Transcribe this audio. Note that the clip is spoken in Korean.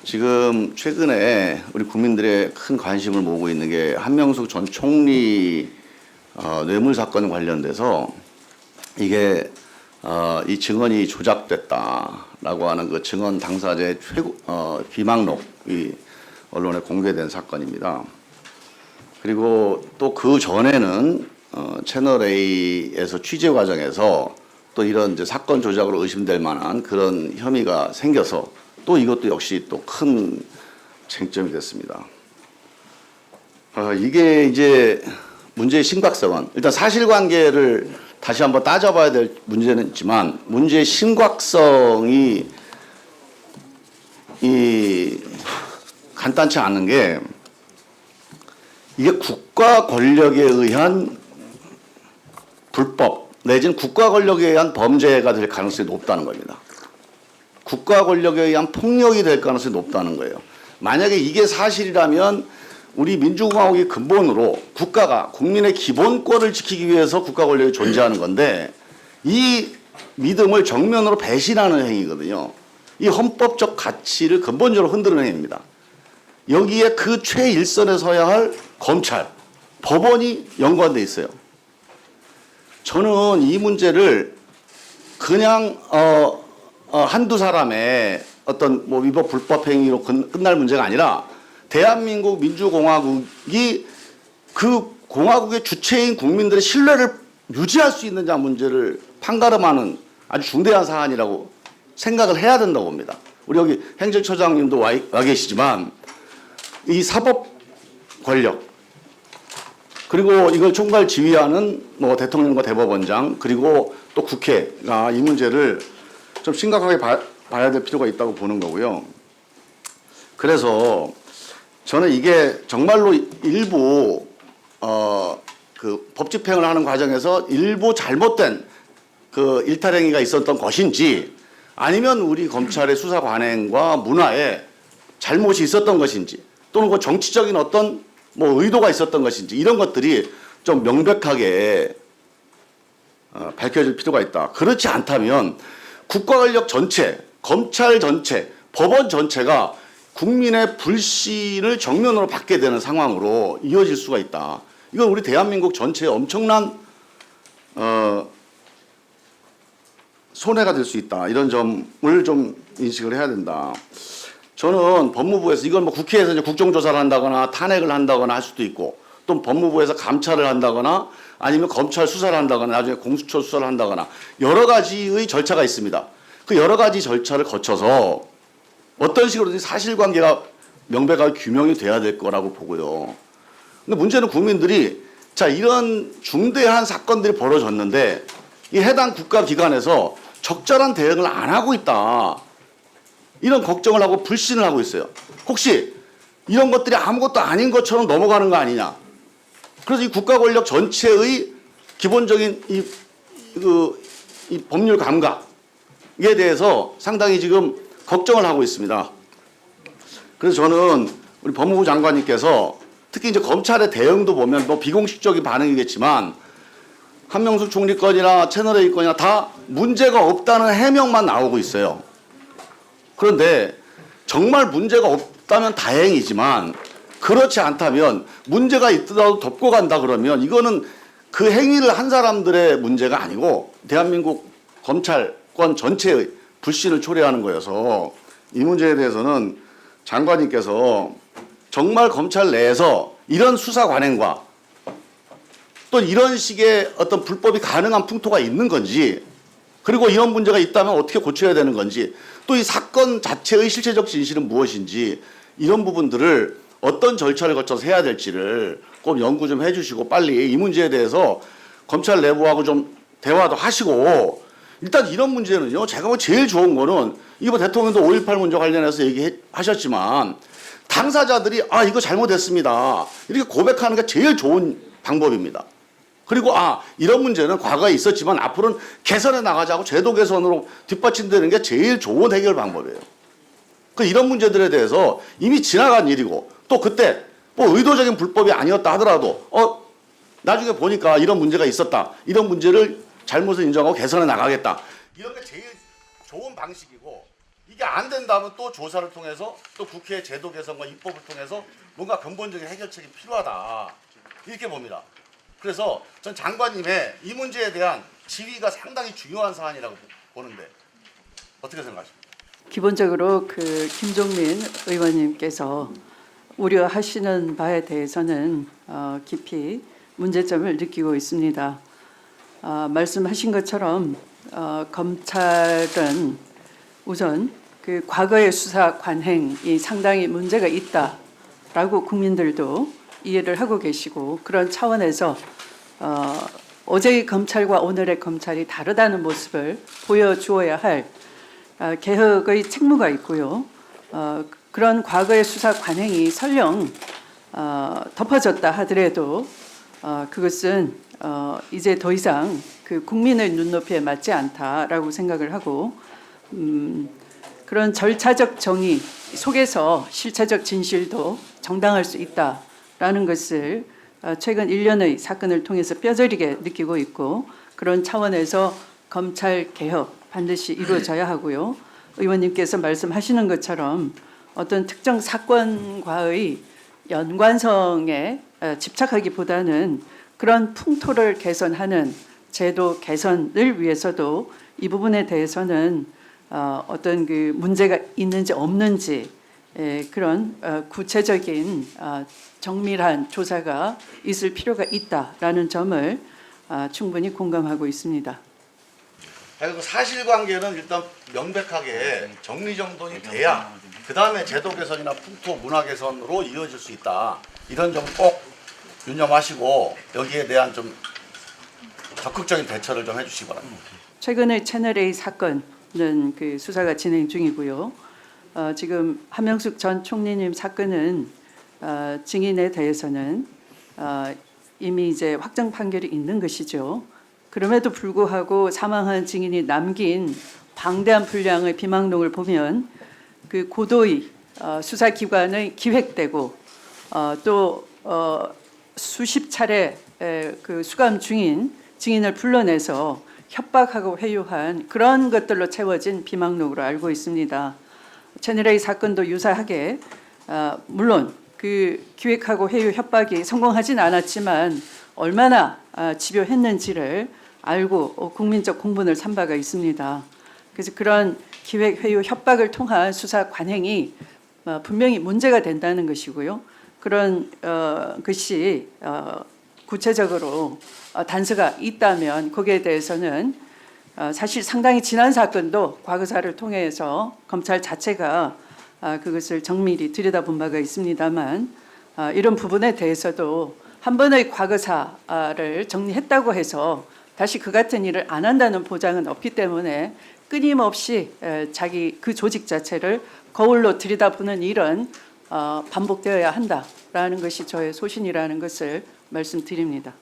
지금 최근에 우리 국민들의 큰 관심을 모으고 있는 게 한명숙 전 총리 뇌물 사건 관련돼서 이게 이 증언이 조작됐다라고 하는 그 증언 당사자의 비망록이 언론에 공개된 사건입니다. 그리고 또 그 전에는 채널 A에서 취재 과정에서 또 이런 이제 사건 조작으로 의심될 만한 그런 혐의가 생겨서 또 이것도 역시 또 큰 쟁점이 됐습니다. 이게 이제 문제의 심각성은 일단 사실관계를 다시 한번 따져봐야 될 문제는 있지만 문제의 심각성이 간단치 않은 게 이게 국가 권력에 의한 불법 내지는 국가 권력에 의한 범죄가 될 가능성이 높다는 겁니다. 국가 권력에 의한 폭력이 될 가능성이 높다는 거예요. 만약에 이게 사실이라면 우리 민주공화국의 근본으로 국가가 국민의 기본권을 지키기 위해서 국가 권력이 존재하는 건데 이 믿음을 정면으로 배신하는 행위거든요. 이 헌법적 가치를 근본적으로 흔드는 행위입니다. 여기에 그 최일선에 서야 할 검찰, 법원이 연관돼 있어요. 저는 이 문제를 그냥 한두 사람의 어떤 뭐 위법 불법 행위로 끝날 문제가 아니라 대한민국 민주공화국이 그 공화국의 주체인 국민들의 신뢰를 유지할 수 있느냐 문제를 판가름하는 아주 중대한 사안이라고 생각을 해야 된다고 봅니다. 우리 여기 행정처장님도 와 계시지만 이 사법 권력 그리고 이걸 총괄 지휘하는 뭐 대통령과 대법원장 그리고 또 국회가 이 문제를 좀 심각하게 봐야 될 필요가 있다고 보는 거고요. 그래서 저는 이게 정말로 일부 그 법 집행을 하는 과정에서 일부 잘못된 그 일탈행위가 있었던 것인지 아니면 우리 검찰의 수사 관행과 문화에 잘못이 있었던 것인지 또는 그 정치적인 어떤 뭐 의도가 있었던 것인지 이런 것들이 좀 명백하게 밝혀질 필요가 있다. 그렇지 않다면 국가 권력 전체, 검찰 전체, 법원 전체가 국민의 불신을 정면으로 받게 되는 상황으로 이어질 수가 있다. 이건 우리 대한민국 전체에 엄청난 손해가 될 수 있다. 이런 점을 좀 인식을 해야 된다. 저는 법무부에서 이건 뭐 국회에서 이제 국정조사를 한다거나 탄핵을 한다거나 할 수도 있고 또 법무부에서 감찰을 한다거나 아니면 검찰 수사를 한다거나 나중에 공수처 수사를 한다거나 여러 가지의 절차가 있습니다. 그 여러 가지 절차를 거쳐서 어떤 식으로든 사실관계가 명백하게 규명이 돼야 될 거라고 보고요. 근데 문제는 국민들이 자 이런 중대한 사건들이 벌어졌는데 이 해당 국가기관에서 적절한 대응을 안 하고 있다. 이런 걱정을 하고 불신을 하고 있어요. 혹시 이런 것들이 아무것도 아닌 것처럼 넘어가는 거 아니냐. 그래서 이 국가 권력 전체의 기본적인 이 법률 감각에 대해서 상당히 지금 걱정을 하고 있습니다. 그래서 저는 우리 법무부 장관님께서 특히 이제 검찰의 대응도 보면 뭐 비공식적인 반응이겠지만 한명숙 총리 건이나 채널A 건이나 다 문제가 없다는 해명만 나오고 있어요. 그런데 정말 문제가 없다면 다행이지만 그렇지 않다면 문제가 있더라도 덮고 간다 그러면 이거는 그 행위를 한 사람들의 문제가 아니고 대한민국 검찰권 전체의 불신을 초래하는 거여서 이 문제에 대해서는 장관님께서 정말 검찰 내에서 이런 수사 관행과 또 이런 식의 어떤 불법이 가능한 풍토가 있는 건지 그리고 이런 문제가 있다면 어떻게 고쳐야 되는 건지 또 이 사건 자체의 실체적 진실은 무엇인지 이런 부분들을 어떤 절차를 거쳐서 해야 될지를 꼭 연구 좀 해주시고 빨리 이 문제에 대해서 검찰 내부하고 좀 대화도 하시고 일단 이런 문제는요 제가 뭐 제일 좋은 거는 이거 대통령도 5.18 문제 관련해서 얘기하셨지만 당사자들이 아 이거 잘못했습니다 이렇게 고백하는 게 제일 좋은 방법입니다. 그리고 이런 문제는 과거에 있었지만 앞으로는 개선해 나가자고 제도 개선으로 뒷받침되는 게 제일 좋은 해결 방법이에요. 이런 문제들에 대해서 이미 지나간 일이고 또 그때 뭐 의도적인 불법이 아니었다 하더라도 나중에 보니까 이런 문제가 있었다. 이런 문제를 잘못을 인정하고 개선해 나가겠다. 이런 게 제일 좋은 방식이고 이게 안 된다면 또 조사를 통해서 또 국회 제도 개선과 입법을 통해서 뭔가 근본적인 해결책이 필요하다. 이렇게 봅니다. 그래서 전 장관님의 이 문제에 대한 지휘가 상당히 중요한 사안이라고 보는데 어떻게 생각하십니까? 기본적으로 그 김종민 의원님께서 우려하시는 바에 대해서는 깊이 문제점을 느끼고 있습니다. 말씀하신 것처럼 검찰은 우선 그 과거의 수사 관행이 상당히 문제가 있다라고 국민들도 이해를 하고 계시고 그런 차원에서 어제의 검찰과 오늘의 검찰이 다르다는 모습을 보여주어야 할 개혁의 책무가 있고요. 그런 과거의 수사 관행이 설령 덮어졌다 하더라도 그것은 이제 더 이상 그 국민의 눈높이에 맞지 않다라고 생각을 하고 그런 절차적 정의 속에서 실체적 진실도 정당할 수 있다라는 것을 최근 1년의 사건을 통해서 뼈저리게 느끼고 있고 그런 차원에서 검찰 개혁 반드시 이루어져야 하고요. 의원님께서 말씀하시는 것처럼 어떤 특정 사건과의 연관성에 집착하기보다는 그런 풍토를 개선하는 제도 개선을 위해서도 이 부분에 대해서는 어떤 그 문제가 있는지 없는지 그런 구체적인 정밀한 조사가 있을 필요가 있다라는 점을 충분히 공감하고 있습니다. 그 사실관계는 일단 명백하게 정리정돈이 돼야 그 다음에 제도 개선이나 풍토 문화 개선으로 이어질 수 있다. 이런 점 꼭 유념하시고 여기에 대한 좀 적극적인 대처를 좀 해주시기 바랍니다. 최근의 채널A 사건은 그 수사가 진행 중이고요. 지금 한명숙 전 총리님 사건은 증인에 대해서는 이미 이제 확정 판결이 있는 것이죠. 그럼에도 불구하고 사망한 증인이 남긴 방대한 분량의 비망록을 보면 그 고도의 수사기관의 기획되고 또 수십 차례 그 수감 중인 증인을 불러내서 협박하고 회유한 그런 것들로 채워진 비망록으로 알고 있습니다. 채널A 사건도 유사하게 물론 그 기획하고 회유 협박이 성공하진 않았지만 얼마나 집요했는지를 알고 국민적 공분을 산 바가 있습니다. 그래서 그런 기획 회유 협박을 통한 수사 관행이 분명히 문제가 된다는 것이고요. 그런 것이 구체적으로 단서가 있다면 거기에 대해서는 사실 상당히 지난 사건도 과거사를 통해서 검찰 자체가 그것을 정밀히 들여다본 바가 있습니다만 이런 부분에 대해서도 한 번의 과거사를 정리했다고 해서 다시 그 같은 일을 안 한다는 보장은 없기 때문에 끊임없이 자기 그 조직 자체를 거울로 들여다보는 일은 반복되어야 한다라는 것이 저의 소신이라는 것을 말씀드립니다.